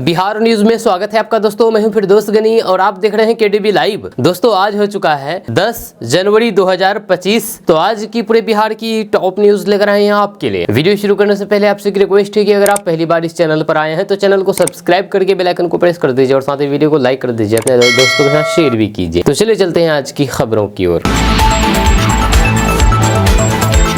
Bihar news में स्वागत है आपका दोस्तों। मैं हूं फिर दोस्त गनी और आप देख रहे हैं केडीबी लाइव। दोस्तों आज हो चुका है 10 जनवरी 2025। तो आज की पूरे बिहार की टॉप न्यूज लेकर आए हैं आपके लिए। वीडियो शुरू करने से पहले आपसे एक रिक्वेस्ट है कि अगर आप पहली बार इस चैनल पर आए हैं तो चैनल को सब्सक्राइब करके बेल आइकन को प्रेस कर दीजिए और साथ ही वीडियो को लाइक कर दीजिए, अपने दोस्तों के साथ शेयर भी कीजिए। तो चलिए चलते हैं आज की खबरों की ओर।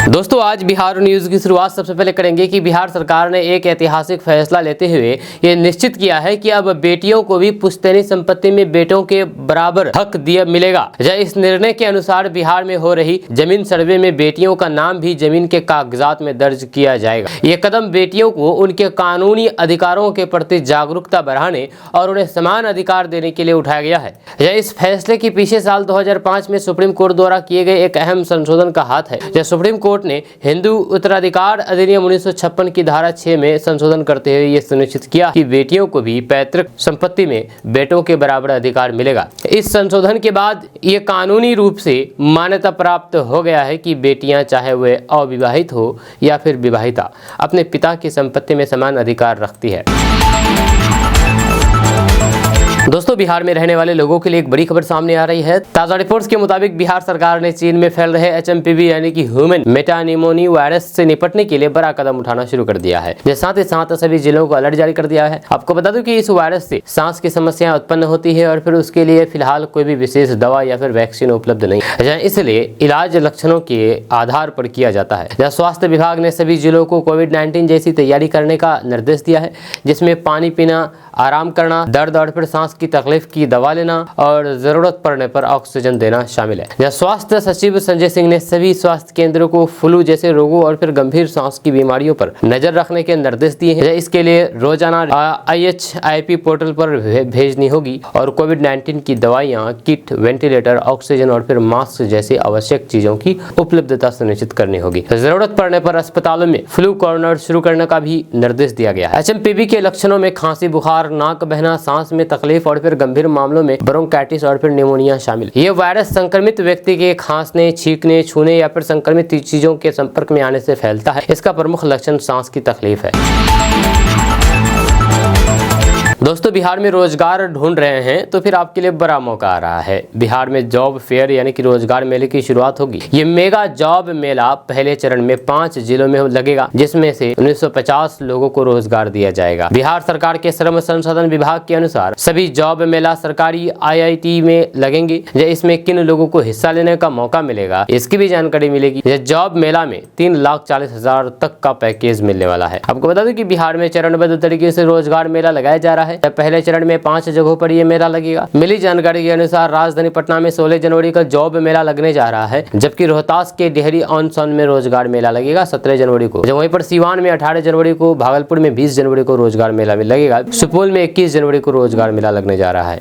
दोस्तों आज बिहार न्यूज की शुरुआत सबसे पहले करेंगे कि बिहार सरकार ने एक ऐतिहासिक फैसला लेते हुए ये निश्चित किया है कि अब बेटियों को भी पुश्तैनी संपत्ति में बेटों के बराबर हक दिया मिलेगा। इस निर्णय के अनुसार बिहार में हो रही जमीन सर्वे में बेटियों का नाम भी जमीन के कागजात में दर्ज किया जाएगा। ये कदम बेटियों को उनके कानूनी अधिकारों के प्रति जागरूकता बढ़ाने और उन्हें समान अधिकार देने के लिए उठाया गया है। इस फैसले के पीछे साल 2005 में सुप्रीम कोर्ट द्वारा किए गए एक अहम संशोधन का हाथ है। सुप्रीम कोर्ट ने हिंदू उत्तराधिकार अधिनियम 1956 की धारा 6 में संशोधन करते हुए यह सुनिश्चित किया कि बेटियों को भी पैतृक संपत्ति में बेटों के बराबर अधिकार मिलेगा। इस संशोधन के बाद ये कानूनी रूप से मान्यता प्राप्त हो गया है कि बेटियां चाहे वे अविवाहित हो या फिर विवाहिता अपने पिता की संपत्ति में समान अधिकार रखती है। दोस्तों बिहार में रहने वाले लोगों के लिए एक बड़ी खबर सामने आ रही है। ताजा रिपोर्ट्स के मुताबिक बिहार सरकार ने चीन में फैल रहे HMPV यानी कि ह्यूमन मेटानिमोनी वायरस से निपटने के लिए बड़ा कदम उठाना शुरू कर दिया है। साथ ही साथ सभी जिलों को अलर्ट जारी कर दिया है। आपको बता दूं कि इस वायरस से सांस की समस्या उत्पन्न होती है और फिर उसके लिए फिलहाल कोई भी विशेष दवा या फिर वैक्सीन उपलब्ध नहीं है, इसलिए इलाज लक्षणों के आधार पर किया जाता है। स्वास्थ्य विभाग ने सभी जिलों को कोविड-19 जैसी तैयारी करने का निर्देश दिया है, जिसमें पानी पीना, आराम करना, दर्द और फिर सांस की तकलीफ की दवा लेना और जरूरत पड़ने पर ऑक्सीजन देना शामिल है। स्वास्थ्य सचिव संजय सिंह ने सभी स्वास्थ्य केंद्रों को फ्लू जैसे रोगों और फिर गंभीर सांस की बीमारियों पर नजर रखने के निर्देश दिए हैं। इसके लिए रोजाना IHIP पोर्टल पर भेजनी होगी और कोविड-19 की दवाइयां, किट, वेंटिलेटर, ऑक्सीजन और फिर मास्क जैसी आवश्यक चीजों की उपलब्धता सुनिश्चित करनी होगी। जरूरत पड़ने पर अस्पतालों में फ्लू कॉर्नर शुरू करने का भी निर्देश दिया गया है। HMPV के लक्षणों में खांसी, बुखार, नाक बहना, सांस में तकलीफ और फिर गंभीर मामलों में ब्रोंकाइटिस और फिर निमोनिया शामिल। ये वायरस संक्रमित व्यक्ति के खांसने, छींकने, छूने या फिर संक्रमित चीजों के संपर्क में आने से फैलता है। इसका प्रमुख लक्षण सांस की तकलीफ है। दोस्तों बिहार में रोजगार ढूंढ रहे हैं तो फिर आपके लिए बड़ा मौका आ रहा है। बिहार में जॉब फेयर यानी कि रोजगार मेले की शुरुआत होगी। ये मेगा जॉब मेला पहले चरण में 5 जिलों में लगेगा, जिसमें से 1950 लोगों को रोजगार दिया जाएगा। बिहार सरकार के श्रम संसाधन विभाग के अनुसार सभी जॉब मेला सरकारी IIT में लगेंगे। इसमें किन लोगों को हिस्सा लेने का मौका मिलेगा इसकी भी जानकारी मिलेगी। यह जॉब मेला में 3,40,000 तक का पैकेज मिलने वाला है। आपको बता दें कि बिहार में चरणबद्ध तरीके से रोजगार मेला लगाया जा रहा है। पहले चरण में 5 जगहों पर यह मेला लगेगा। मिली जानकारी के अनुसार राजधानी पटना में 16 जनवरी का जॉब मेला लगने जा रहा है, जबकि रोहतास के डेहरी ऑन सन में रोजगार मेला लगेगा 17 जनवरी को। वहीं पर सीवान में 18 जनवरी को, भागलपुर में 20 जनवरी को रोजगार मेला भी लगेगा। सुपौल में 21 जनवरी को रोजगार मेला लगने जा रहा है।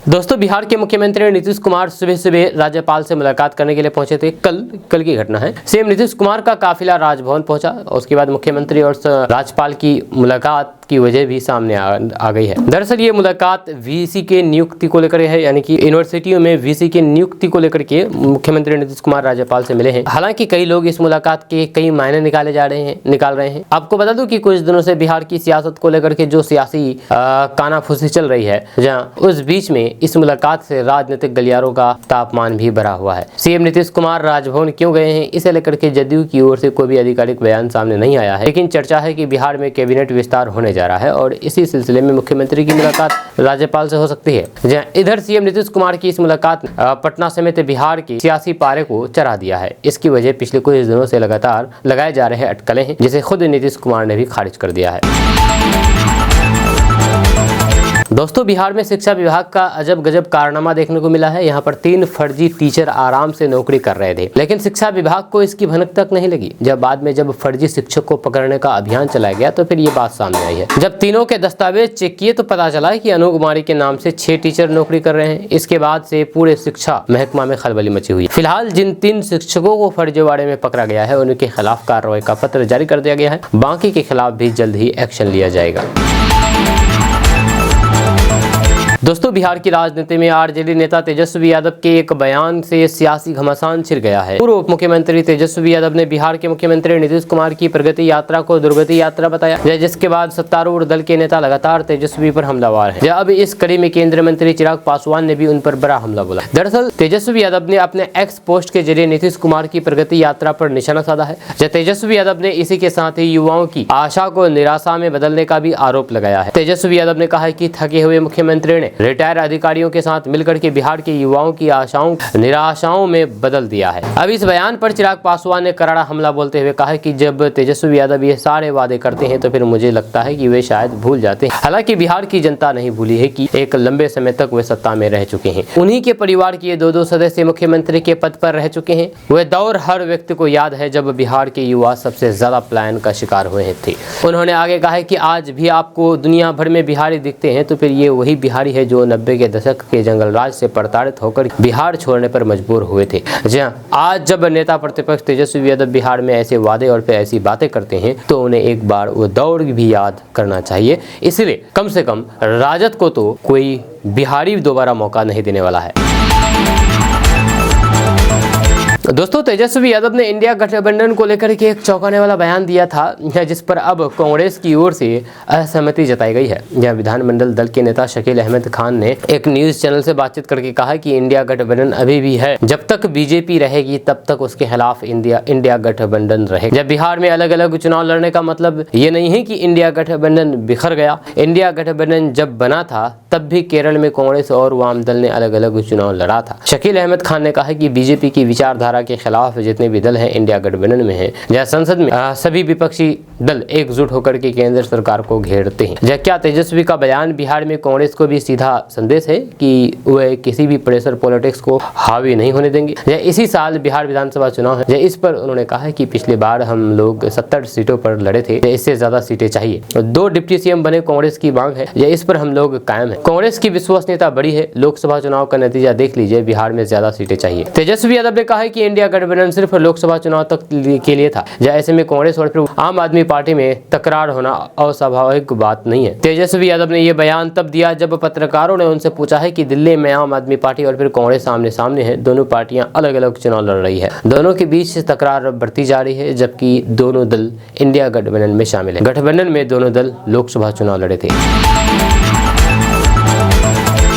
दोस्तों बिहार के मुख्यमंत्री नीतीश कुमार सुबह सुबह राज्यपाल से मुलाकात करने के लिए पहुंचे थे। कल की घटना है। सीएम नीतीश कुमार का काफिला राजभवन पहुंचा। उसके बाद मुख्यमंत्री और राज्यपाल की मुलाकात की वजह भी सामने आ गई है। दरअसल ये मुलाकात VC के नियुक्ति को लेकर है, यानी कि यूनिवर्सिटियों में VC के नियुक्ति को लेकर के मुख्यमंत्री नीतीश कुमार राज्यपाल से मिले हैं। हालांकि कई लोग इस मुलाकात के कई मायने निकाल रहे हैं। आपको बता दूं कि कुछ दिनों से बिहार की सियासत को लेकर के जो सियासी कानाफूसी चल रही है, जहाँ उस बीच में इस मुलाकात से राजनीतिक गलियारों का तापमान भी बढ़ा हुआ है। सीएम नीतीश कुमार राजभवन क्यों गए हैं, इसे लेकर के जदयू की ओर से कोई भी आधिकारिक बयान सामने नहीं आया है, लेकिन चर्चा है कि बिहार में कैबिनेट विस्तार होने जा रहा है और इसी सिलसिले में मुख्यमंत्री की मुलाकात राज्यपाल से हो सकती है। जहाँ इधर सीएम नीतीश कुमार की इस मुलाकात पटना समेत बिहार के सियासी पारे को चढ़ा दिया है। इसकी वजह पिछले कुछ दिनों से लगातार लगाए जा रहे अटकलें हैं, जिसे खुद नीतीश कुमार ने भी खारिज कर दिया है। दोस्तों बिहार में शिक्षा विभाग का अजब गजब कारनामा देखने को मिला है। यहाँ पर 3 फर्जी टीचर आराम से नौकरी कर रहे थे, लेकिन शिक्षा विभाग को इसकी भनक तक नहीं लगी। जब फर्जी शिक्षक को पकड़ने का अभियान चलाया गया तो फिर ये बात सामने आई है। जब तीनों के दस्तावेज चेक किए तो पता चला कि अनु कुमारी के नाम से 6 टीचर नौकरी कर रहे हैं। इसके बाद से पूरे शिक्षा महकमा में खलबली मची हुई। फिलहाल जिन 3 शिक्षकों को फर्जीवाड़े में पकड़ा गया है उनके खिलाफ कार्रवाई का पत्र जारी कर दिया गया है। बाकी के खिलाफ भी जल्द ही एक्शन लिया जाएगा। दोस्तों, बिहार की राजनीति में आरजेडी नेता तेजस्वी यादव के एक बयान से सियासी घमासान छिड़ गया है। पूर्व उप मुख्यमंत्री तेजस्वी यादव ने बिहार के मुख्यमंत्री नीतीश कुमार की प्रगति यात्रा को दुर्गति यात्रा बताया, जिसके बाद सत्तारूढ़ दल के नेता लगातार तेजस्वी पर हमलावर हैं। अब इस कड़ी में केंद्रीय मंत्री चिराग पासवान ने भी उन पर बड़ा हमला बोला। दरअसल तेजस्वी यादव ने अपने एक्स पोस्ट के जरिए नीतीश कुमार की प्रगति यात्रा पर निशाना साधा है। तेजस्वी यादव ने इसी के साथ ही युवाओं की आशा को निराशा में बदलने का भी आरोप लगाया है। तेजस्वी यादव ने कहा है कि थके हुए मुख्यमंत्री ने रिटायर अधिकारियों के साथ मिलकर के बिहार के युवाओं की आशाओं निराशाओं में बदल दिया है। अब इस बयान पर चिराग पासवान ने करारा हमला बोलते हुए कहा कि जब तेजस्वी यादव ये सारे वादे करते हैं तो फिर मुझे लगता है कि वे शायद भूल जाते हैं। हालांकि बिहार की जनता नहीं भूली है कि एक लंबे समय तक वे सत्ता में रह चुके हैं। उन्हीं के परिवार के 2 सदस्य मुख्यमंत्री के पद पर रह चुके हैं। वह दौर हर व्यक्ति को याद है जब बिहार के युवा सबसे ज्यादा पलायन का शिकार हुए थे। उन्होंने आगे कहा है कि आज भी आपको दुनिया भर में बिहारी दिखते हैं तो फिर ये वही बिहारी है जो 90 के दशक के जंगल राज से प्रताड़ित होकर बिहार छोड़ने पर मजबूर हुए थे। जी हां, आज जब नेता प्रतिपक्ष तेजस्वी यादव बिहार में ऐसे वादे और फिर ऐसी बातें करते हैं तो उन्हें एक बार वो दौर भी याद करना चाहिए। इसलिए कम से कम राजद को तो कोई बिहारी दोबारा मौका नहीं देने वाला है। दोस्तों, तेजस्वी यादव ने इंडिया गठबंधन को लेकर के एक चौंकाने वाला बयान दिया था, जिस पर अब कांग्रेस की ओर से असहमति जताई गई है। यह विधानमंडल दल के नेता शकील अहमद खान ने एक न्यूज चैनल से बातचीत करके कहा कि इंडिया गठबंधन अभी भी है, जब तक बीजेपी रहेगी तब तक उसके खिलाफ इंडिया गठबंधन रहेगा। जब बिहार में अलग अलग चुनाव लड़ने का मतलब ये नहीं है कि इंडिया गठबंधन बिखर गया। इंडिया गठबंधन जब बना था तब भी केरल में कांग्रेस और वाम दल ने अलग अलग चुनाव लड़ा था। शकील अहमद खान ने कहा कि बीजेपी की विचारधारा के खिलाफ जितने भी दल हैं इंडिया गठबंधन में हैं, जहाँ संसद में सभी विपक्षी दल एकजुट होकर के केंद्र सरकार को घेरते हैं। क्या तेजस्वी का बयान बिहार में कांग्रेस को भी सीधा संदेश है कि वह किसी भी प्रेशर पॉलिटिक्स को हावी नहीं होने देंगे। इसी साल बिहार विधानसभा चुनाव है, इस पर उन्होंने कहा है कि पिछली बार हम लोग 70 सीटों पर लड़े थे, इससे ज्यादा सीटें चाहिए। 2 डिप्टी सीएम बने कांग्रेस की मांग है, इस पर हम लोग कायम है। कांग्रेस की विश्वसनीयता बड़ी है। लोकसभा चुनाव का नतीजा देख लीजिए, बिहार में ज्यादा सीटें चाहिए। तेजस्वी यादव ने कहा है कि इंडिया गठबंधन सिर्फ लोकसभा चुनाव तक के लिए था। ऐसे में कांग्रेस और फिर आम आदमी पार्टी में तकरार होना अस्वाभाविक बात नहीं है। तेजस्वी यादव ने यह बयान तब दिया जब पत्रकारों ने उनसे पूछा है कि दिल्ली में आम आदमी पार्टी और फिर कांग्रेस आमने सामने है। दोनों पार्टियां अलग अलग चुनाव लड़ रही है, दोनों के बीच तकरार बढ़ती जा रही है, जबकि दोनों दल इंडिया गठबंधन में शामिल है। गठबंधन में दोनों दल लोकसभा चुनाव लड़े थे।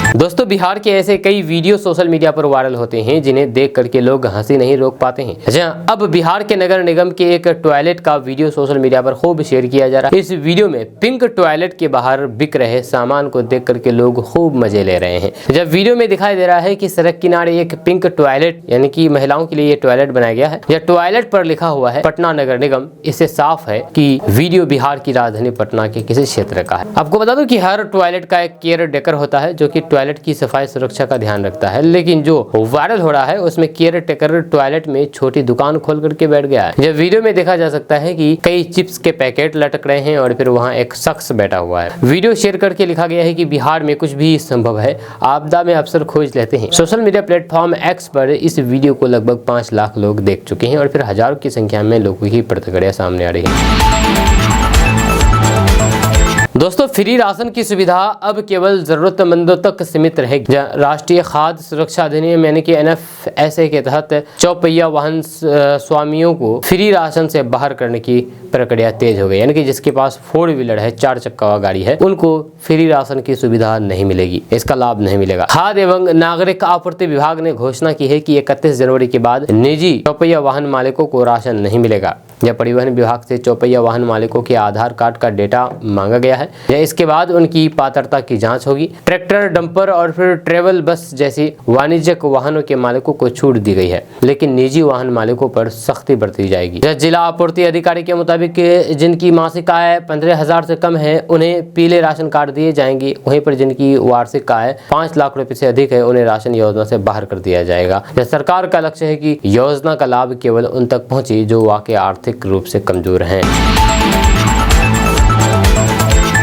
दोस्तों, बिहार के ऐसे कई वीडियो सोशल मीडिया पर वायरल होते हैं जिन्हें देख करके लोग हंसी नहीं रोक पाते हैं। जहाँ अब बिहार के नगर निगम के एक टॉयलेट का वीडियो सोशल मीडिया पर खूब शेयर किया जा रहा है। इस वीडियो में पिंक टॉयलेट के बाहर बिक रहे सामान को देख करके लोग खूब मजे ले रहे हैं। जब वीडियो में दिखाई दे रहा है कि सड़क किनारे एक पिंक टॉयलेट यानी कि महिलाओं के लिए टॉयलेट बनाया गया है। यह टॉयलेट पर लिखा हुआ है पटना नगर निगम। इससे साफ है कि वीडियो बिहार की राजधानी पटना के किसी क्षेत्र का है। आपको बता दूं कि हर टॉयलेट का एक केयर टेकर होता है जो कि टॉयलेट की सफाई सुरक्षा का ध्यान रखता है, लेकिन जो वायरल हो रहा है उसमें केयर टेकर टॉयलेट में छोटी दुकान खोल करके बैठ गया है। जब वीडियो में देखा जा सकता है कि कई चिप्स के पैकेट लटक रहे हैं और फिर वहां एक शख्स बैठा हुआ है। वीडियो शेयर करके लिखा गया है कि बिहार में कुछ भी संभव है, आपदा में अफसर खोज लेते हैं। सोशल मीडिया प्लेटफॉर्म एक्स पर इस वीडियो को लगभग 5 लाख लोग देख चुके हैं और फिर हजारों की संख्या में लोगों की प्रतिक्रिया सामने आ रही है। दोस्तों, फ्री राशन की सुविधा अब केवल जरूरतमंदों तक सीमित रहेगी। राष्ट्रीय खाद्य सुरक्षा अधिनियम यानी कि NFSA के तहत चौपहिया वाहन स्वामियों को फ्री राशन से बाहर करने की प्रक्रिया तेज हो गई। यानी कि जिसके पास 4 व्हीलर है, 4 चक्का गाड़ी है, उनको फ्री राशन की सुविधा नहीं मिलेगी, इसका लाभ नहीं मिलेगा। खाद्य एवं नागरिक आपूर्ति विभाग ने घोषणा की है कि 31 जनवरी के बाद निजी चौपहिया वाहन मालिकों को राशन नहीं मिलेगा। यह परिवहन विभाग से चौपहिया वाहन मालिकों के आधार कार्ड का डेटा मांगा गया है। इसके बाद उनकी पात्रता की जांच होगी। ट्रैक्टर, डंपर और फिर ट्रेवल बस जैसी वाणिज्यिक वाहनों के मालिकों को छूट दी गई है, लेकिन निजी वाहन मालिकों पर सख्ती बरती जाएगी। जिला आपूर्ति अधिकारी के मुताबिक जिनकी मासिक आय 15,000 से कम है उन्हें पीले राशन कार्ड दिए जाएंगे। वहीं पर जिनकी वार्षिक आय 5 लाख रुपए से अधिक है उन्हें राशन योजना से बाहर कर दिया जाएगा। सरकार का लक्ष्य है कि योजना का लाभ केवल उन तक पहुंचे जो वाकई आर्थिक रूप से कमजोर हैं।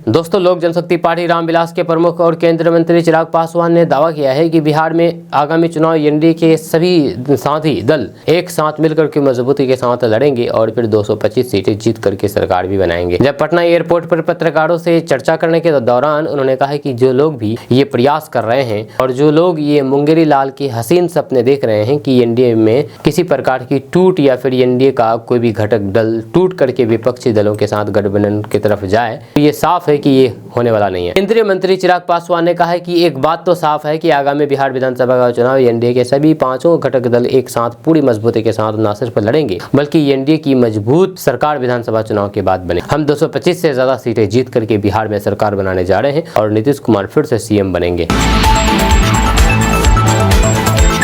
दोस्तों, लोक जनशक्ति पार्टी रामविलास के प्रमुख और केंद्रीय मंत्री चिराग पासवान ने दावा किया है कि बिहार में आगामी चुनाव एनडीए के सभी साथी दल एक साथ मिलकर के मजबूती के साथ लड़ेंगे और फिर 225 सीटें जीत करके सरकार भी बनाएंगे। जब पटना एयरपोर्ट पर पत्रकारों से चर्चा करने के दौरान उन्होंने कहा कि जो लोग भी ये प्रयास कर रहे हैं और जो लोग ये मुंगेरी लाल के हसीन सपने देख रहे हैं कि एनडीए में किसी प्रकार की टूट या फिर एनडीए का कोई भी घटक दल टूट करके विपक्षी दलों के साथ गठबंधन की तरफ जाए, तो ये साफ है कि ये होने वाला नहीं है। केंद्रीय मंत्री चिराग पासवान ने कहा है कि एक बात तो साफ है कि आगामी बिहार विधानसभा का चुनाव एनडीए के सभी पांचों घटक दल एक साथ पूरी मजबूती के साथ न सिर्फ लड़ेंगे बल्कि एनडीए की मजबूत सरकार विधानसभा चुनाव के बाद बने। हम 225 से ज्यादा सीटें जीत करके बिहार में सरकार बनाने जा रहे हैं और नीतीश कुमार फिर से सीएम बनेंगे।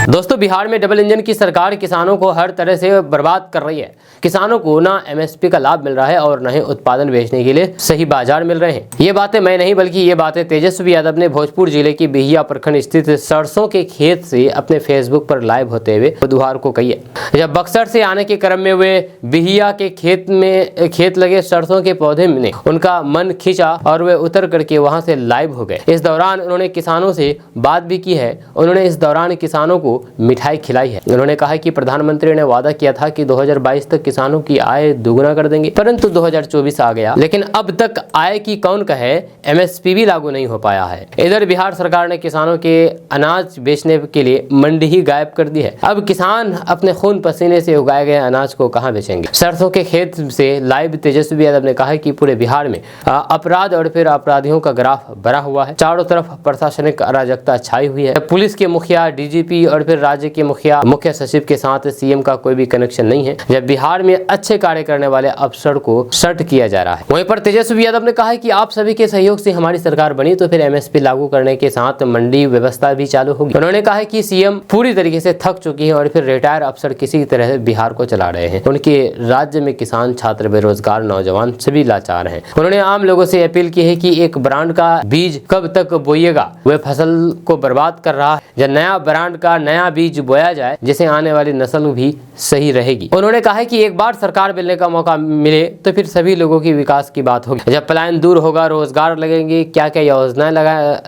दोस्तों, बिहार में डबल इंजन की सरकार किसानों को हर तरह से बर्बाद कर रही है। किसानों को ना एमएसपी का लाभ मिल रहा है और न ही उत्पादन बेचने के लिए सही बाजार मिल रहे हैं। ये बातें मैं नहीं बल्कि ये बातें तेजस्वी यादव ने भोजपुर जिले की बिहिया प्रखंड स्थित सरसों के खेत से अपने फेसबुक पर लाइव होते हुए बुधवार को कही है। जब बक्सर से आने के क्रम में वे बिहिया के खेत लगे सरसों के पौधे ने उनका मन खींचा और वे उतर करके वहां से लाइव हो गए। इस दौरान उन्होंने किसानों से बात भी की है। उन्होंने इस दौरान किसानों को मिठाई खिलाई है। उन्होंने कहा कि प्रधानमंत्री ने वादा किया था कि 2022 तक किसानों की आय दुगुना कर देंगे, परंतु 2024 आ गया लेकिन अब तक आय की कौन कहे, एमएसपी भी लागू नहीं हो पाया है। इधर बिहार सरकार ने किसानों के अनाज बेचने के लिए मंडी ही गायब कर दी है। अब किसान अपने खून पसीने से उगाए गए अनाज को कहां बेचेंगे। सरसों के खेत से लाइव तेजस्वी यादव ने कहा कि पूरे बिहार में अपराध और फिर अपराधियों का ग्राफ बढ़ा हुआ है। चारों तरफ प्रशासनिक अराजकता छाई हुई है। पुलिस के मुखिया, डीजीपी और फिर राज्य के मुख्य सचिव के साथ सीएम का कोई भी कनेक्शन नहीं है। जब बिहार में अच्छे कार्य करने वाले अफसर को सट किया जा रहा है। वहीं पर तेजस्वी यादव ने कहा है कि आप सभी के सहयोग से हमारी सरकार बनी तो फिर एमएसपी लागू करने के साथ मंडी व्यवस्था भी चालू होगी। उन्होंने कहा है कि सीएम पूरी तरीके से थक चुकी है और फिर रिटायर अफसर किसी तरह बिहार को चला रहे हैं। उनके राज्य में किसान, छात्र, बेरोजगार, नौजवान सभी लाचार हैं। उन्होंने आम लोगों से अपील की है कि एक ब्रांड का बीज कब तक बोइएगा, वह फसल को बर्बाद कर रहा है। जब नया ब्रांड का नया बीज बोया जाए जिससे आने वाली नस्ल भी सही रहेगी। उन्होंने कहा है कि एक बार सरकार मिलने का मौका मिले तो फिर सभी लोगों की विकास की बात होगी। जब पलायन दूर होगा, रोजगार लगेंगे, क्या क्या योजनाएं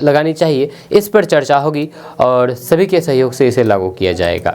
लगानी चाहिए, इस पर चर्चा होगी और सभी के सहयोग से इसे लागू किया जाएगा।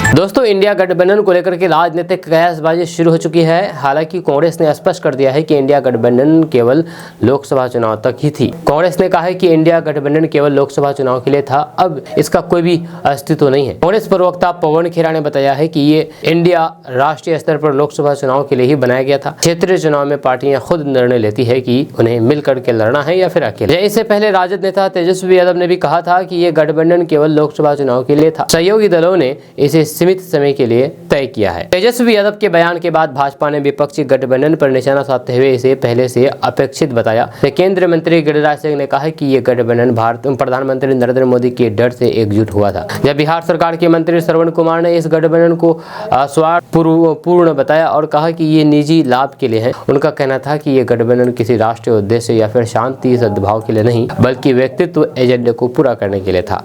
दोस्तों, इंडिया गठबंधन को लेकर के राजनीतिक कयासबाजी शुरू हो चुकी है। हालांकि कांग्रेस ने स्पष्ट कर दिया है कि इंडिया गठबंधन केवल लोकसभा चुनाव तक ही थी। कांग्रेस ने कहा है कि इंडिया गठबंधन केवल लोकसभा चुनाव के लिए था, अब इसका कोई भी अस्तित्व नहीं है। कांग्रेस प्रवक्ता पवन खेरा ने बताया है कि ये इंडिया राष्ट्रीय स्तर पर लोकसभा चुनाव के लिए ही बनाया गया था। क्षेत्रीय चुनाव में पार्टियां खुद निर्णय लेती है कि उन्हें मिलकर के लड़ना है या फिर अकेले। इससे पहले राजद नेता तेजस्वी यादव ने भी कहा था कि ये गठबंधन केवल लोकसभा चुनाव के लिए था। सहयोगी दलों ने इसे सीमित समय के लिए तय किया है। तेजस्वी यादव के बयान के बाद भाजपा ने विपक्षी गठबंधन पर निशाना साधते हुए इसे पहले से अपेक्षित बताया। केंद्रीय मंत्री गिरिराज सिंह ने कहा कि ये गठबंधन प्रधानमंत्री नरेंद्र मोदी के डर से एकजुट हुआ था। जब बिहार सरकार के मंत्री श्रवण कुमार ने इस गठबंधन को स्वार्थपूर्ण बताया और कहा कि ये निजी लाभ के लिए है। उनका कहना था कि ये गठबंधन किसी राष्ट्रीय उद्देश्य या फिर शांति सद्भाव के लिए नहीं बल्कि व्यक्तित्व एजेंडे को पूरा करने के लिए था।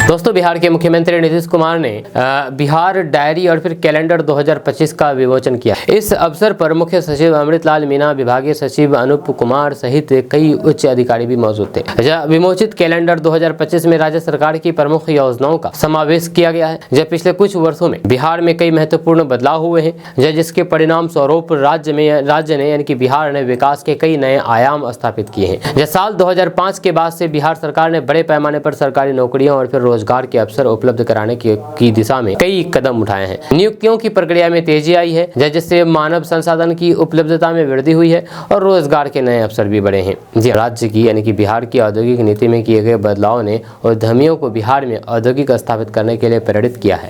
दोस्तों, बिहार के मुख्यमंत्री नीतीश कुमार ने बिहार डायरी और फिर कैलेंडर 2025 का विमोचन किया। इस अवसर पर मुख्य सचिव अमृतलाल मीणा, विभागीय सचिव अनूप कुमार सहित कई उच्च अधिकारी भी मौजूद थे। विमोचित कैलेंडर 2025 में राज्य सरकार की प्रमुख योजनाओं का समावेश किया गया है। जब पिछले कुछ वर्षों में बिहार में कई महत्वपूर्ण बदलाव हुए हैं, जिसके परिणाम स्वरूप राज्य ने यानी कि बिहार ने विकास के कई नए आयाम स्थापित किए हैं। साल 2005 के बाद से बिहार सरकार ने बड़े पैमाने पर सरकारी नौकरियों और फिर रोजगार के अवसर उपलब्ध कराने की दिशा में कई कदम उठाए हैं। नियुक्तियों की प्रक्रिया में तेजी आई है, जिससे मानव संसाधन की उपलब्धता में वृद्धि हुई है और रोजगार के नए अवसर भी बढ़े हैं। जी, राज्य की यानी कि बिहार की औद्योगिक नीति में किए गए बदलाव ने उद्यमियों को बिहार में औद्योगिक स्थापित करने के लिए प्रेरित किया है।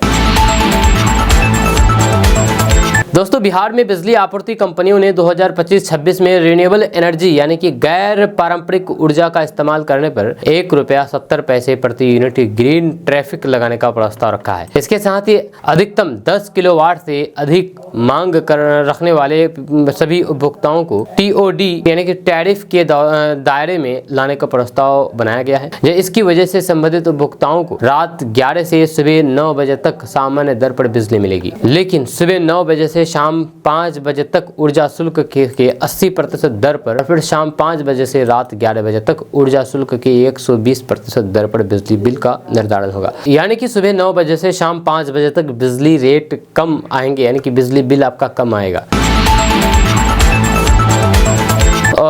दोस्तों, बिहार में बिजली आपूर्ति कंपनियों ने 2025-26 में रिन्यूएबल एनर्जी यानी कि गैर पारंपरिक ऊर्जा का इस्तेमाल करने पर ₹1.70 प्रति यूनिट ग्रीन टैरिफ लगाने का प्रस्ताव रखा है। इसके साथ ही अधिकतम 10 किलोवाट से अधिक मांग रखने वाले सभी उपभोक्ताओं को टीओडी यानी कि टैरिफ के दायरे में लाने का प्रस्ताव बनाया गया है। इसकी वजह से संबंधित उपभोक्ताओं को रात 11 से सुबह 9 बजे तक सामान्य दर पर बिजली मिलेगी, लेकिन सुबह 9 बजे से से शाम 5 बजे तक ऊर्जा शुल्क के 80% दर पर और फिर शाम 5 बजे से रात 11 बजे तक ऊर्जा शुल्क के 120% दर पर बिजली बिल का निर्धारण होगा। यानी कि सुबह 9 बजे से शाम 5 बजे तक बिजली रेट कम आएंगे, यानी कि बिजली बिल आपका कम आएगा।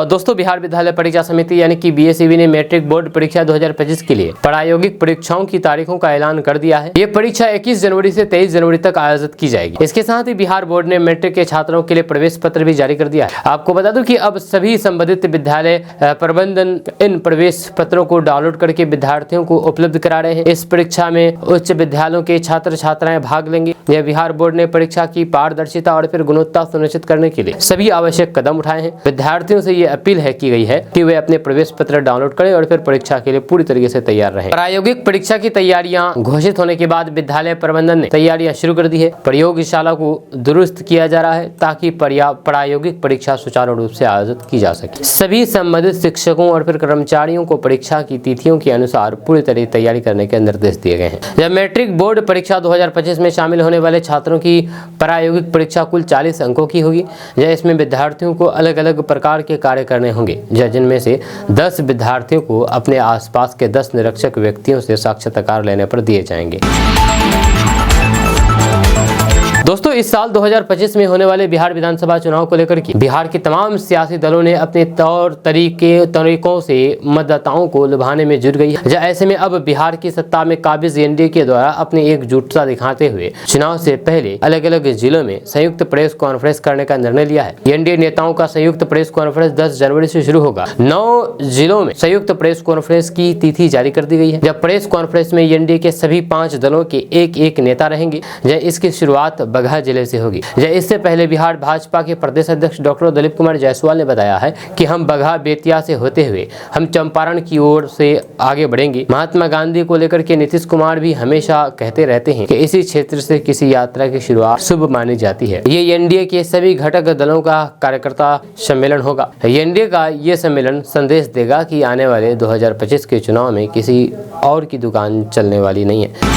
दोस्तों, बिहार विद्यालय परीक्षा समिति यानी कि बीएसईबी ने मैट्रिक बोर्ड परीक्षा 2025 के लिए प्रायोगिक परीक्षाओं की तारीखों का ऐलान कर दिया है। ये परीक्षा 21 जनवरी से 23 जनवरी तक आयोजित की जाएगी। इसके साथ ही बिहार बोर्ड ने मैट्रिक के छात्रों के लिए प्रवेश पत्र भी जारी कर दिया है। आपको बता दूं कि अब सभी संबंधित विद्यालय प्रबंधन इन प्रवेश पत्रों को डाउनलोड करके विद्यार्थियों को उपलब्ध करा रहे हैं। इस परीक्षा में उच्च विद्यालयों के छात्र छात्राएं भाग लेंगे। यह बिहार बोर्ड ने परीक्षा की पारदर्शिता और फिर गुणवत्ता सुनिश्चित करने के लिए सभी आवश्यक कदम उठाए हैं। विद्यार्थियों से ये अपील की गई है कि वे अपने प्रवेश पत्र डाउनलोड करें और फिर परीक्षा के लिए पूरी तरीके से तैयार रहें। प्रायोगिक परीक्षा की तैयारियां घोषित होने के बाद विद्यालय प्रबंधन ने तैयारियां शुरू कर दी है। प्रयोगशाला को दुरुस्त किया जा रहा है ताकि प्रायोगिक परीक्षा सुचारू रूप से आयोजित की जा सके। सभी संबंधित शिक्षकों और फिर कर्मचारियों को परीक्षा की तिथियों के अनुसार पूरी तरह तैयारी करने के निर्देश दिए गए हैं। जब मैट्रिक बोर्ड परीक्षा 2025 में शामिल होने वाले छात्रों की प्रायोगिक परीक्षा कुल 40 अंकों की होगी। इसमें विद्यार्थियों को अलग अलग प्रकार के कार्य करने होंगे, जिनमें से 10 विद्यार्थियों को अपने आसपास के 10 निरीक्षक व्यक्तियों से साक्षात्कार लेने पर दिए जाएंगे। दोस्तों, इस साल 2025 में होने वाले बिहार विधानसभा चुनाव को लेकर के बिहार के तमाम सियासी दलों ने अपने तौर तरीकों से मतदाताओं को लुभाने में जुट गई है। ऐसे में अब बिहार की सत्ता में काबिज एनडीए के द्वारा अपनी एकजुटता दिखाते हुए चुनाव से पहले अलग अलग जिलों में संयुक्त प्रेस कॉन्फ्रेंस करने का निर्णय लिया है। एनडीए नेताओं का संयुक्त प्रेस कॉन्फ्रेंस 10 जनवरी से शुरू होगा। 9 जिलों में संयुक्त प्रेस कॉन्फ्रेंस की तिथि जारी कर दी गई है। जब प्रेस कॉन्फ्रेंस में एनडीए के सभी 5 दलों के एक नेता रहेंगे। इसकी शुरुआत बगहा जिले से होगी। इससे पहले बिहार भाजपा के प्रदेश अध्यक्ष डॉक्टर दिलीप कुमार जायसवाल ने बताया है कि हम बगहा बेतिया से होते हुए हम चंपारण की ओर से आगे बढ़ेंगे। महात्मा गांधी को लेकर के नीतीश कुमार भी हमेशा कहते रहते हैं कि इसी क्षेत्र से किसी यात्रा की शुरुआत शुभ मानी जाती है। ये एनडीए के सभी घटक दलों का कार्यकर्ता सम्मेलन होगा। एनडीए का ये सम्मेलन संदेश देगा कि आने वाले 2025 के चुनाव में किसी और की दुकान चलने वाली नहीं है।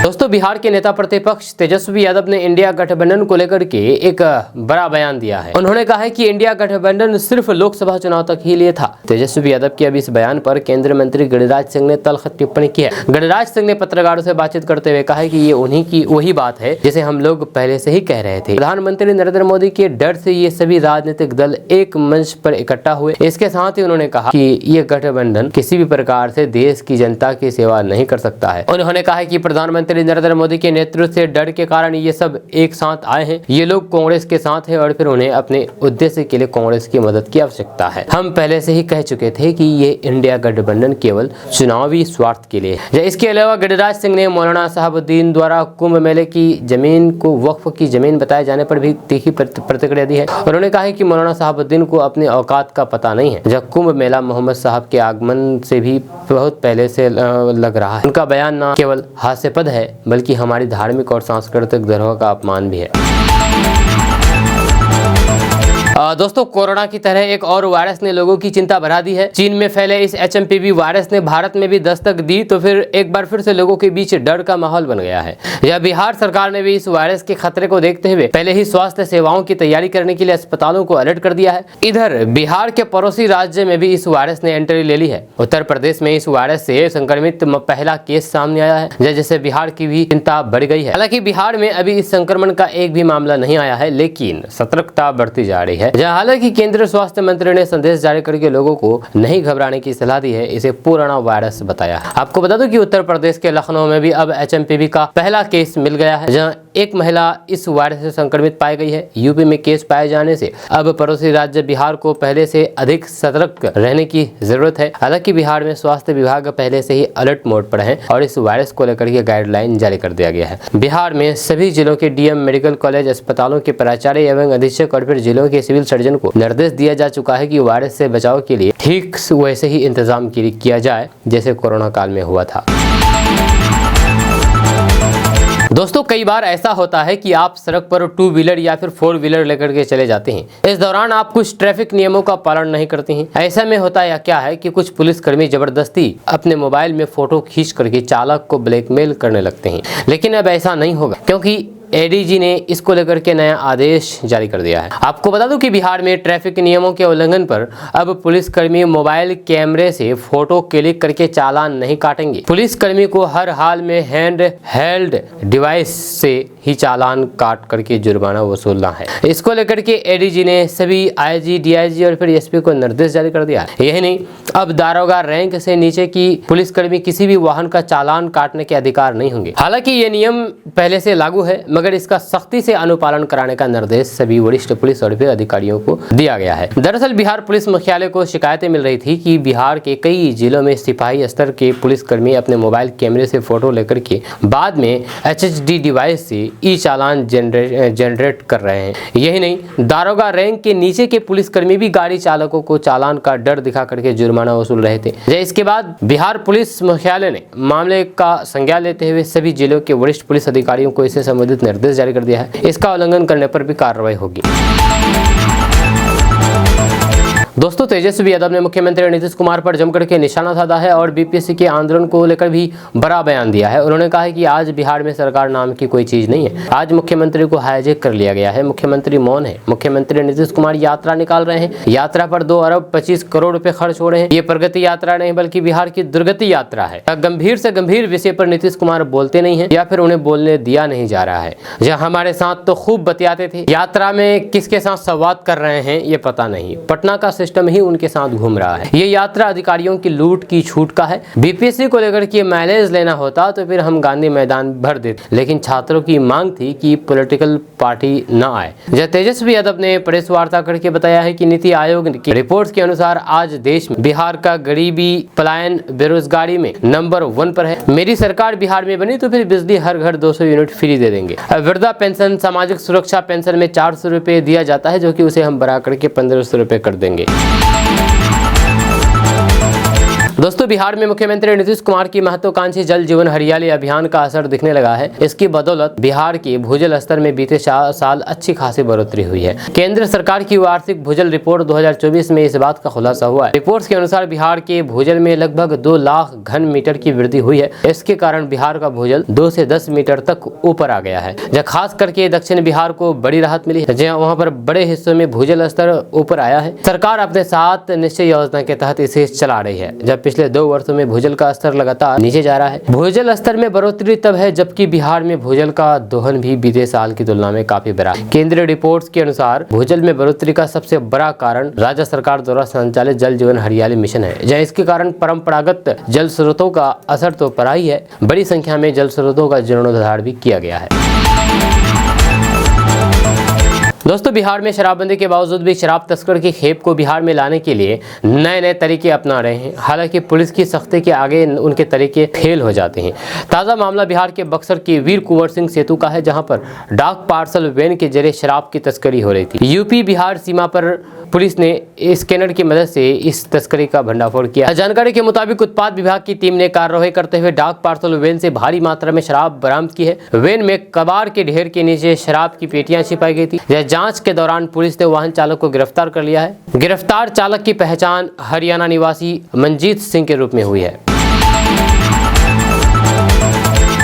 दोस्तों, बिहार के नेता प्रतिपक्ष तेजस्वी यादव ने इंडिया गठबंधन को लेकर के एक बड़ा बयान दिया है। उन्होंने कहा है कि इंडिया गठबंधन सिर्फ लोकसभा चुनाव तक ही लिए था। तेजस्वी यादव के अब इस बयान पर केंद्रीय मंत्री गिरिराज सिंह ने तल्ख टिप्पणी की है। गिरिराज सिंह ने पत्रकारों से बातचीत करते हुए कहा है कि ये उन्हीं की वही बात है जिसे हम लोग पहले से ही कह रहे थे। प्रधानमंत्री नरेंद्र मोदी के डर से ये सभी राजनीतिक दल एक मंच पर इकट्ठा हुए। इसके साथ ही उन्होंने कहा कि ये गठबंधन किसी भी प्रकार से देश की जनता की सेवा नहीं कर सकता है। उन्होंने कहा कि प्रधानमंत्री नरेंद्र मोदी के नेतृत्व से डर के कारण ये सब एक साथ आए हैं। ये लोग कांग्रेस के साथ हैं और फिर उन्हें अपने उद्देश्य के लिए कांग्रेस की मदद की आवश्यकता है। हम पहले से ही कह चुके थे कि ये इंडिया गठबंधन केवल चुनावी स्वार्थ के लिए है। इसके अलावा गिरिराज सिंह ने मौलाना साहबुद्दीन द्वारा कुंभ मेले की जमीन को वक्फ की जमीन बताए जाने पर भी तीखी प्रतिक्रिया दी है। उन्होंने कहा है कि मौलाना साहबुद्दीन को अपनी औकात का पता नहीं है। जब कुंभ मेला मोहम्मद साहब के आगमन से भी बहुत पहले से लग रहा है। उनका बयान न केवल हास्यास्पद है बल्कि हमारी धार्मिक और सांस्कृतिक धरोहर का अपमान भी है। दोस्तों, कोरोना की तरह एक और वायरस ने लोगों की चिंता बढ़ा दी है। चीन में फैले इस HMPV वायरस ने भारत में भी दस्तक दी तो फिर एक बार फिर से लोगों के बीच डर का माहौल बन गया है। यह बिहार सरकार ने भी इस वायरस के खतरे को देखते हुए पहले ही स्वास्थ्य सेवाओं की तैयारी करने के लिए अस्पतालों को अलर्ट कर दिया है। इधर बिहार के पड़ोसी राज्य में भी इस वायरस ने एंट्री ले ली है। उत्तर प्रदेश में इस वायरस से संक्रमित पहला केस सामने आया है, जिससे बिहार की भी चिंता बढ़ गई है। हालांकि बिहार में अभी इस संक्रमण का एक भी मामला नहीं आया है, लेकिन सतर्कता बढ़ती जा रही है। हालांकि केंद्रीय स्वास्थ्य मंत्री ने संदेश जारी करके लोगों को नहीं घबराने की सलाह दी है। इसे पुराना वायरस बताया। आपको बता दूं कि उत्तर प्रदेश के लखनऊ में भी अब HMPV का पहला केस मिल गया है, जहां एक महिला इस वायरस से संक्रमित पाई गई है। यूपी में केस पाए जाने से अब पड़ोसी राज्य बिहार को पहले से अधिक सतर्क रहने की जरूरत है। हालांकि बिहार में स्वास्थ्य विभाग पहले से ही अलर्ट मोड पर है और इस वायरस को लेकर के गाइडलाइन जारी कर दिया गया है। बिहार में सभी जिलों के DM, मेडिकल कॉलेज, अस्पतालों के प्राचार्य एवं अधीक्षक और फिर जिलों के सिविल सर्जन को निर्देश दिया जा चुका है कि वायरस से बचाव के लिए ठीक वैसे ही इंतजाम किया जाए जैसे कोरोना काल में हुआ था। दोस्तों कई बार ऐसा होता है कि आप सड़क पर 2 व्हीलर या फिर 4 व्हीलर लेकर के चले जाते हैं। इस दौरान आप कुछ ट्रैफिक नियमों का पालन नहीं करते हैं। ऐसा में होता या क्या है कि कुछ पुलिसकर्मी जबरदस्ती अपने मोबाइल में फोटो खींच करके चालक को ब्लैकमेल करने लगते हैं। लेकिन अब ऐसा नहीं होगा, क्योंकि एडीजी ने इसको लेकर के नया आदेश जारी कर दिया है। आपको बता दूं कि बिहार में ट्रैफिक नियमों के उल्लंघन पर अब पुलिसकर्मी मोबाइल कैमरे से फोटो क्लिक करके चालान नहीं काटेंगे। पुलिसकर्मी को हर हाल में हैंड हेल्ड डिवाइस से ही चालान काट करके जुर्माना वसूलना है। इसको लेकर के एडीजी ने सभी आईजी, डीआईजी और फिर एसपी को निर्देश जारी कर दिया है। यही नहीं, अब दारोगा रैंक से नीचे की पुलिसकर्मी किसी भी वाहन का चालान काटने के अधिकार नहीं होंगे। हालांकि ये नियम पहले से लागू है, मगर इसका सख्ती से अनुपालन कराने का निर्देश सभी वरिष्ठ पुलिस और फिर अधिकारियों को दिया गया है। दरअसल बिहार पुलिस मुख्यालय को शिकायतें मिल रही थी कि बिहार के कई जिलों में सिपाही स्तर के पुलिसकर्मी अपने मोबाइल कैमरे से फोटो लेकर के बाद में HHD डिवाइस से ई चालान जनरेट कर रहे हैं। यही नहीं, दारोगा रैंक के नीचे के पुलिसकर्मी भी गाड़ी चालकों को चालान का डर दिखा करके जुर्माना वसूल रहे थे। इसके बाद बिहार पुलिस मुख्यालय ने मामले का संज्ञान लेते हुए सभी जिलों के वरिष्ठ पुलिस अधिकारियों को इससे संबंधित निर्देश जारी कर दिया है। इसका उल्लंघन करने पर भी कार्रवाई होगी। दोस्तों तेजस्वी यादव ने मुख्यमंत्री नीतीश कुमार पर जमकर के निशाना साधा है और बीपीएससी के आंदोलन को लेकर भी बड़ा बयान दिया है। उन्होंने कहा है कि आज बिहार में सरकार नाम की कोई चीज नहीं है। आज मुख्यमंत्री को हाईजैक कर लिया गया है। मुख्यमंत्री मौन है। मुख्यमंत्री नीतीश कुमार यात्रा निकाल रहे हैं। यात्रा पर 2 अरब 25 करोड़ रुपए खर्च हो रहे हैं। ये प्रगति यात्रा नहीं बल्कि बिहार की दुर्गति यात्रा है। गंभीर से गंभीर विषय पर नीतीश कुमार बोलते नहीं है या फिर उन्हें बोलने दिया नहीं जा रहा है। जहाँ हमारे साथ तो खूब बतियाते थे, यात्रा में किसके साथ संवाद कर रहे हैं ये पता नहीं। पटना का सिस्टम ही उनके साथ घूम रहा है। ये यात्रा अधिकारियों की लूट की छूट का है। बीपीएससी को लेकर के माइलेज लेना होता तो फिर हम गांधी मैदान भर देते, लेकिन छात्रों की मांग थी कि पॉलिटिकल पार्टी न आए। जब तेजस्वी यादव ने प्रेस वार्ता करके बताया है कि नीति आयोग की रिपोर्ट्स के अनुसार आज देश में बिहार का गरीबी, पलायन, बेरोजगारी में नंबर 1 पर है। मेरी सरकार बिहार में बनी तो फिर बिजली हर घर 200 यूनिट फ्री दे देंगे। वृद्धा पेंशन, सामाजिक सुरक्षा पेंशन में 400 रुपए दिया जाता है, जो कि उसे हम बढ़ा करके 1500 रुपए कर देंगे। दोस्तों बिहार में मुख्यमंत्री नीतीश कुमार की महत्वाकांक्षी जल जीवन हरियाली अभियान का असर दिखने लगा है। इसकी बदौलत बिहार के भूजल स्तर में बीते साल अच्छी खासी बढ़ोतरी हुई है। केंद्र सरकार की वार्षिक भूजल रिपोर्ट 2024 में इस बात का खुलासा हुआ है। रिपोर्ट्स के अनुसार बिहार के भूजल में लगभग 2 लाख घन मीटर की वृद्धि हुई है। इसके कारण बिहार का भूजल 2 से 10 मीटर तक ऊपर आ गया है। जहाँ खास करके दक्षिण बिहार को बड़ी राहत मिली है, जहाँ वहाँ पर बड़े हिस्सों में भूजल स्तर ऊपर आया है। सरकार अपने 7 निश्चय योजना के तहत इसे चला रही है। जब पिछले 2 वर्षों में भूजल का स्तर लगातार नीचे जा रहा है। भूजल स्तर में बढ़ोतरी तब है जबकि बिहार में भूजल का दोहन भी बीते साल की तुलना में काफी बढ़ा है। केंद्रीय रिपोर्ट्स के अनुसार भूजल में बढ़ोतरी का सबसे बड़ा कारण राज्य सरकार द्वारा संचालित जल जीवन हरियाली मिशन है, जहाँ इसके कारण परंपरागत जल स्रोतों का असर तो पड़ा ही है, बड़ी संख्या में जल स्रोतों का जीर्णोद्धार भी किया गया है। दोस्तों बिहार में शराबबंदी के बावजूद भी शराब तस्कर की खेप को बिहार में लाने के लिए नए नए तरीके अपना रहे हैं। हालांकि पुलिस की सख्ती के आगे उनके तरीके फेल हो जाते हैं। ताज़ा मामला बिहार के बक्सर के वीर कुंवर सिंह सेतु का है, जहां पर डाक पार्सल वैन के जरिए शराब की तस्करी हो रही थी। यूपी बिहार सीमा पर पुलिस ने स्कैनर की मदद से इस तस्करी का भंडाफोड़ किया। जानकारी के मुताबिक उत्पाद विभाग की टीम ने कार्रवाई करते हुए डाक पार्सल वैन से भारी मात्रा में शराब बरामद की है। वैन में कबाड़ के ढेर के नीचे शराब की पेटियां छिपाई गई थी। जांच के दौरान पुलिस ने वाहन चालक को गिरफ्तार कर लिया है। गिरफ्तार चालक की पहचान हरियाणा निवासी मनजीत सिंह के रूप में हुई है।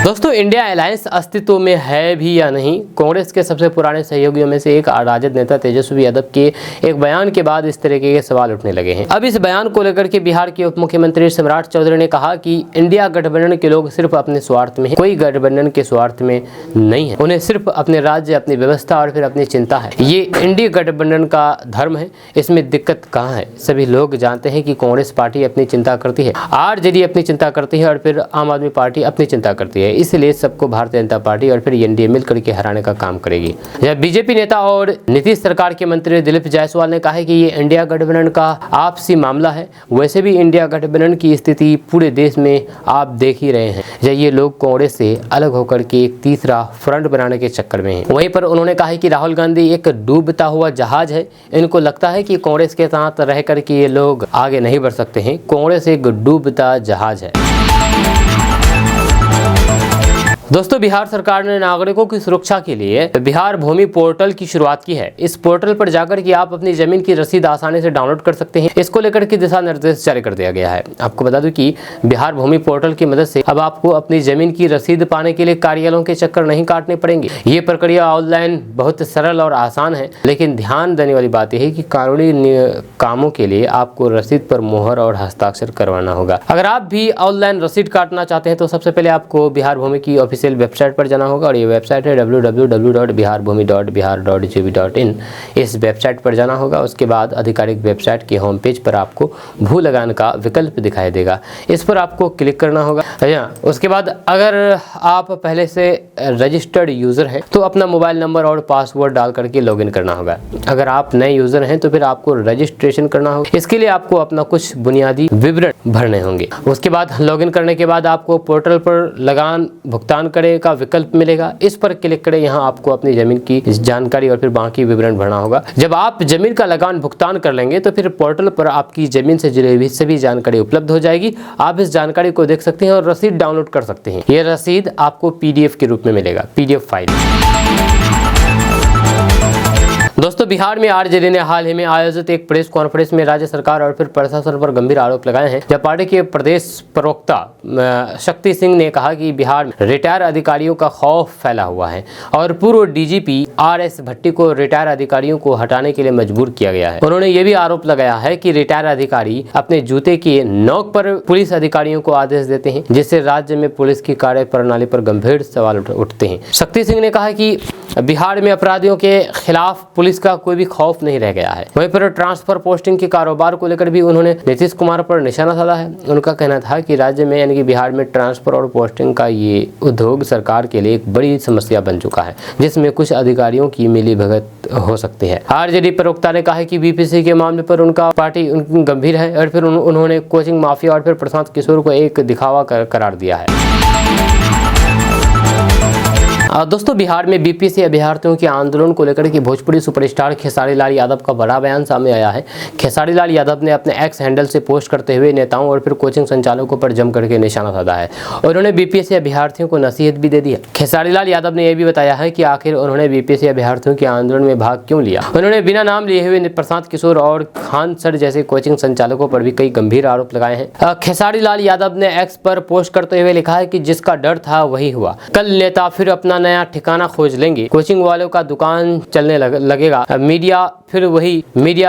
दोस्तों इंडिया अलायंस अस्तित्व में है भी या नहीं, कांग्रेस के सबसे पुराने सहयोगियों में से एक राजद नेता तेजस्वी यादव के एक बयान के बाद इस तरीके के सवाल उठने लगे हैं। अब इस बयान को लेकर के बिहार के उप मुख्यमंत्री सम्राट चौधरी ने कहा कि इंडिया गठबंधन के लोग सिर्फ अपने स्वार्थ में हैं, कोई गठबंधन के स्वार्थ में नहीं है। उन्हें सिर्फ अपने राज्य, अपनी व्यवस्था और फिर अपनी चिंता है। ये इंडिया गठबंधन का धर्म है, इसमें दिक्कत कहाँ है? सभी लोग जानते हैं कि कांग्रेस पार्टी अपनी चिंता करती है, आरजेडी अपनी चिंता करती है और फिर आम आदमी पार्टी अपनी चिंता करती है। इसलिए सबको भारतीय जनता पार्टी और फिर एनडीए मिलकर के हराने का काम करेगी। जब बीजेपी नेता और नीतीश सरकार के मंत्री दिलीप जायसवाल ने कहा है कि ये इंडिया गठबंधन का आपसी मामला है। वैसे भी इंडिया गठबंधन की स्थिति पूरे देश में आप देख ही रहे हैं। जब ये लोग कांग्रेस से अलग होकर के एक तीसरा फ्रंट बनाने के चक्कर में हैं। वहीं पर उन्होंने कहा है कि राहुल गांधी एक डूबता हुआ जहाज है। इनको लगता है कि कांग्रेस के साथ रह करके ये लोग आगे नहीं बढ़ सकते हैं। कांग्रेस एक डूबता जहाज है। दोस्तों, बिहार सरकार ने नागरिकों की सुरक्षा के लिए बिहार भूमि पोर्टल की शुरुआत की है। इस पोर्टल पर जाकर के आप अपनी जमीन की रसीद आसानी से डाउनलोड कर सकते हैं। इसको लेकर के दिशा निर्देश जारी कर दिया गया है। आपको बता दूं कि बिहार भूमि पोर्टल की मदद से अब आपको अपनी जमीन की रसीद पाने के लिए कार्यालयों के चक्कर नहीं काटने पड़ेंगे। ये प्रक्रिया ऑनलाइन बहुत सरल और आसान है, लेकिन ध्यान देने वाली बात यह है कि कानूनी कामों के लिए आपको रसीद पर मोहर और हस्ताक्षर करवाना होगा। अगर आप भी ऑनलाइन रसीद काटना चाहते हैं तो सबसे पहले आपको बिहार भूमि की ऑफिशियल वेबसाइट पर जाना होगा, और ये वेबसाइट है www.biharbhumi.bihar.gov.in। इस वेबसाइट पर जाना होगा। उसके बाद आधिकारिक वेबसाइट के होम पेज पर आपको भू लगान का विकल्प दिखाई देगा, इस पर आपको क्लिक करना होगा। उसके बाद अगर आप पहले से रजिस्टर्ड यूजर हैं तो अपना मोबाइल नंबर और पासवर्ड डाल करके लॉगिन करना होगा। अगर आप नए यूजर हैं तो फिर आपको रजिस्ट्रेशन करना होगा। इसके लिए आपको अपना कुछ बुनियादी विवरण भरने होंगे। उसके बाद लॉगिन करने के बाद आपको पोर्टल पर लगान भुगतान करे का विकल्प मिलेगा, इस पर क्लिक करें। यहाँ आपको अपनी जमीन की जानकारी और फिर बाकी विवरण भरना होगा। जब आप जमीन का लगान भुगतान कर लेंगे तो फिर पोर्टल पर आपकी जमीन से जुड़ी हुई सभी जानकारी उपलब्ध हो जाएगी। आप इस जानकारी को देख सकते हैं और रसीद डाउनलोड कर सकते हैं। यह रसीद आपको PDF के रूप में मिलेगा, PDF फाइल। दोस्तों, बिहार में आरजेडी ने हाल ही में आयोजित एक प्रेस कॉन्फ्रेंस में राज्य सरकार और फिर प्रशासन पर गंभीर आरोप लगाए हैं। जब पार्टी के प्रदेश प्रवक्ता शक्ति सिंह ने कहा कि बिहार में रिटायर अधिकारियों का खौफ फैला हुआ है और पूर्व DGP RS भट्टी को रिटायर अधिकारियों को हटाने के लिए मजबूर किया गया है। उन्होंने ये भी आरोप लगाया है कि रिटायर अधिकारी अपने जूते की नोक पर पुलिस अधिकारियों को आदेश देते हैं, जिससे राज्य में पुलिस की कार्य प्रणाली पर गंभीर सवाल उठते हैं। शक्ति सिंह ने कहा कि बिहार में अपराधियों के खिलाफ पुलिस का कोई भी खौफ नहीं रह गया है। वहीं पर ट्रांसफर पोस्टिंग के कारोबार को लेकर भी उन्होंने नीतीश कुमार पर निशाना साधा है। उनका कहना था कि राज्य में यानी कि बिहार में ट्रांसफर और पोस्टिंग का ये उद्योग सरकार के लिए एक बड़ी समस्या बन चुका है, जिसमें कुछ अधिकारियों की मिलीभगत हो सकती है। आरजेडी प्रवक्ता ने कहा है कि BPC के मामले पर उनका पार्टी गंभीर है और फिर उन्होंने कोचिंग माफिया और फिर प्रशांत किशोर को एक दिखावा करार दिया है। दोस्तों, बिहार में BPC अभ्यर्थियों के आंदोलन को लेकर के भोजपुरी सुपरस्टार खेसारी लाल यादव का बड़ा बयान सामने आया है। खेसारी लाल यादव ने अपने X हैंडल से पोस्ट करते हुए नेताओं और फिर कोचिंग संचालकों पर जम करके निशाना साधा है और उन्होंने BPC अभ्यर्थियों को नसीहत भी दे दी है। खेसारी लाल यादव ने यह भी बताया है कि आखिर उन्होंने BPC अभ्यर्थियों के आंदोलन में भाग क्यों लिया। उन्होंने बिना नाम लिए हुए प्रशांत किशोर और खान सर जैसे कोचिंग संचालकों पर भी कई गंभीर आरोप लगाए हैं। खेसारी लाल यादव ने X पर पोस्ट करते हुए लिखा है कि जिसका डर था वही हुआ, कल नेता फिर अपना नया ठिकाना खोज लेंगे, कोचिंग वालों का दुकान चलने लगेगा, मीडिया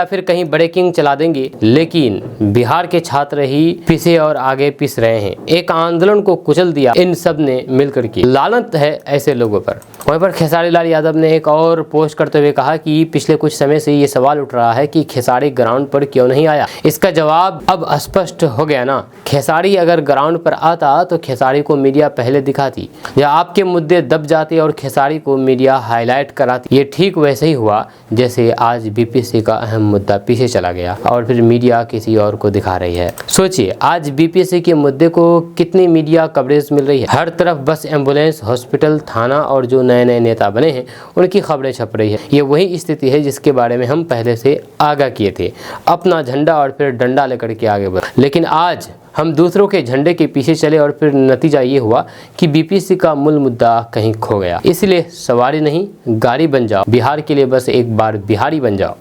फिर कहीं ब्रेकिंग चला देंगे, लेकिन बिहार के छात्र ही पीछे और आगे पिस रहे हैं। एक आंदोलन को कुचल दिया इन सब ने मिलकर के, लानत है ऐसे लोगों पर। वहीं पर खेसारी लाल यादव ने एक और पोस्ट करते हुए कहा कि पिछले कुछ समय से ये सवाल उठ रहा है कि खेसारी ग्राउंड पर क्यों नहीं आया। इसका जवाब अब स्पष्ट हो गया ना। खेसारी अगर ग्राउंड पर आता तो खेसारी को मीडिया पहले दिखाती या आपके मुद्दे दब जाते और खेसारी को मीडिया हाईलाइट कराती। ये ठीक वैसे ही हुआ जैसे आज BPC का अहम मुद्दा पीछे चला गया और फिर मीडिया किसी और को दिखा रही है। सोचिए, आज BPC के मुद्दे को कितनी मीडिया कवरेज मिल रही है। हर तरफ बस एम्बुलेंस, हॉस्पिटल, थाना और जो नए नए नेता बने हैं उनकी खबरें छप रही है। ये वही स्थिति है जिसके बारे में हम पहले से आगाह किए थे। अपना झंडा और फिर डंडा लेकर के आगे बढ़े, लेकिन आज हम दूसरों के झंडे के पीछे चले और फिर नतीजा ये हुआ कि BPC का मूल मुद्दा कहीं खो गया। इसलिए सवारी नहीं, गाड़ी बन जाओ। बिहार के लिए बस एक बार बिहारी बन जाओ।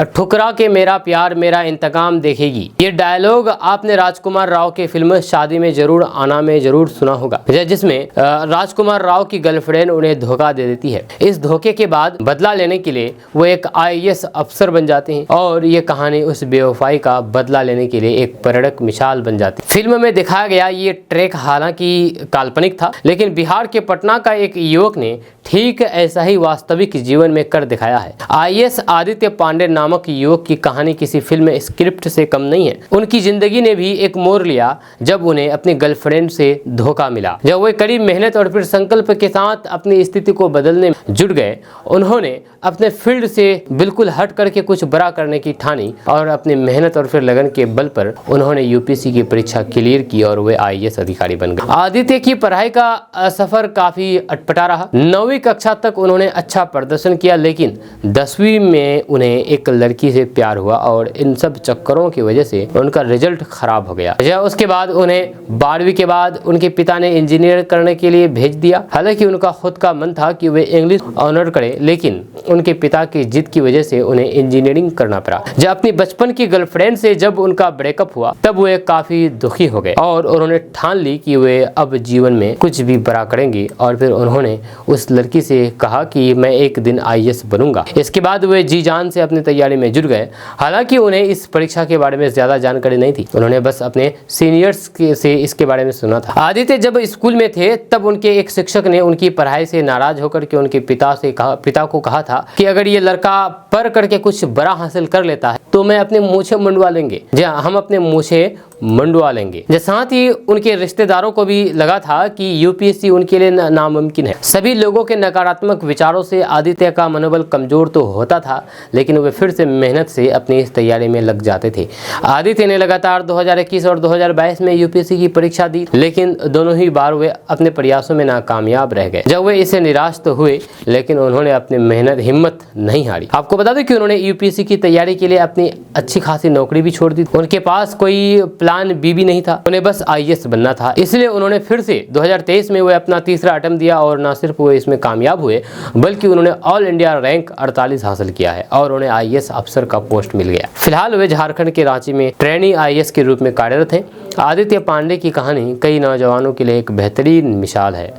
ठुकरा के मेरा प्यार मेरा इंतकाम देखेगी, ये डायलॉग आपने राजकुमार राव के फिल्म शादी में जरूर आना में जरूर सुना होगा, जिसमें राजकुमार राव की गर्लफ्रेंड उन्हें धोखा दे देती है। इस धोखे के बाद बदला लेने के लिए वो एक IAS अफसर बन जाते हैं और ये कहानी उस बेवफाई का बदला लेने के लिए एक प्रेरक मिसाल बन जाती है। फिल्म में दिखाया गया ये ट्रैक हालांकि काल्पनिक था, लेकिन बिहार के पटना का एक युवक ने ठीक ऐसा ही वास्तविक जीवन में कर दिखाया है। IAS आदित्य पांडे नामक युवक की कहानी किसी फिल्म स्क्रिप्ट से कम नहीं है। उनकी जिंदगी ने भी एक मोड़ लिया जब उन्हें अपनी गर्लफ्रेंड से धोखा मिला। जब वे कड़ी मेहनत और फिर संकल्प के साथ अपनी स्थिति को बदलने में जुट गए, उन्होंने अपने फील्ड से बिल्कुल हट करके कुछ बड़ा करने की ठानी और अपनी मेहनत और फिर लगन के बल पर उन्होंने UPSC की परीक्षा क्लियर की और वे IAS अधिकारी बन गए। आदित्य की पढ़ाई का सफर काफी अटपटा रहा। 9वीं कक्षा तक उन्होंने अच्छा प्रदर्शन किया, लेकिन 10वीं में उन्हें एक लड़की से प्यार हुआ और इन सब चक्करों की वजह से उनका रिजल्ट खराब हो गया। उसके बाद उन्हें 12वीं के बाद उनके पिता ने इंजीनियर करने के लिए भेज दिया। हालांकि उनका खुद का मन था कि वे इंग्लिश ऑनर करें, लेकिन उनके पिता की जिद की वजह से उन्हें इंजीनियरिंग करना पड़ा। जब अपनी बचपन की गर्लफ्रेंड से जब उनका ब्रेकअप हुआ तब वे काफी दुखी हो गए और उन्होंने ठान ली कि वे अब जीवन में कुछ भी बड़ा करेंगी। और फिर उन्होंने उस लड़की से कहा कि मैं एक दिन IAS बनूंगा। इसके बाद वे जी जान से अपनी तैयारी में जुट गए। हालांकि उन्हें इस परीक्षा के बारे में ज्यादा जानकारी नहीं थी, उन्होंने बस अपने सीनियर्स से इसके बारे में सुना था। आदित्य जब स्कूल में थे तब उनके एक शिक्षक ने उनकी पढ़ाई से नाराज होकर के उनके पिता को कहा था कि अगर ये लड़का पढ़ करके कुछ बड़ा हासिल कर लेता है तो मैं अपने मूछें मंडवा लेंगे। हम अपने मूछें मंडवा लेंगे। साथ ही उनके रिश्तेदारों को भी लगा था कि UPSC उनके लिए नामुमकिन है। सभी लोगों के नकारात्मक विचारों से आदित्य का मनोबल कमजोर तो होता था, लेकिन वे फिर से मेहनत से अपनी इस तैयारी में लग जाते थे। आदित्य ने लगातार 2021 और 2022 में UPSC की परीक्षा दी, लेकिन दोनों ही बार वे अपने प्रयासों में नाकामयाब रह गए। जब वे इससे निराश तो हुए, लेकिन उन्होंने अपनी हिम्मत नहीं हारी। आपको बता दें कि उन्होंने UPSC की तैयारी के लिए अपनी अच्छी खासी नौकरी भी छोड़ दी। उनके पास कोई प्लान B भी नहीं था, उन्हें बस IAS बनना था। इसलिए उन्होंने फिर से 2023 में वे अपना तीसरा अटेम्प्ट दिया और न सिर्फ वो इसमें कामयाब हुए, बल्कि उन्होंने ऑल इंडिया रैंक 48 हासिल किया है और उन्हें IAS अफसर का पोस्ट मिल गया। फिलहाल वे झारखंड के रांची में ट्रेनी IAS के रूप में कार्यरत हैं। आदित्य पांडे की कहानी कई नौजवानों के लिए एक बेहतरीन मिसाल है।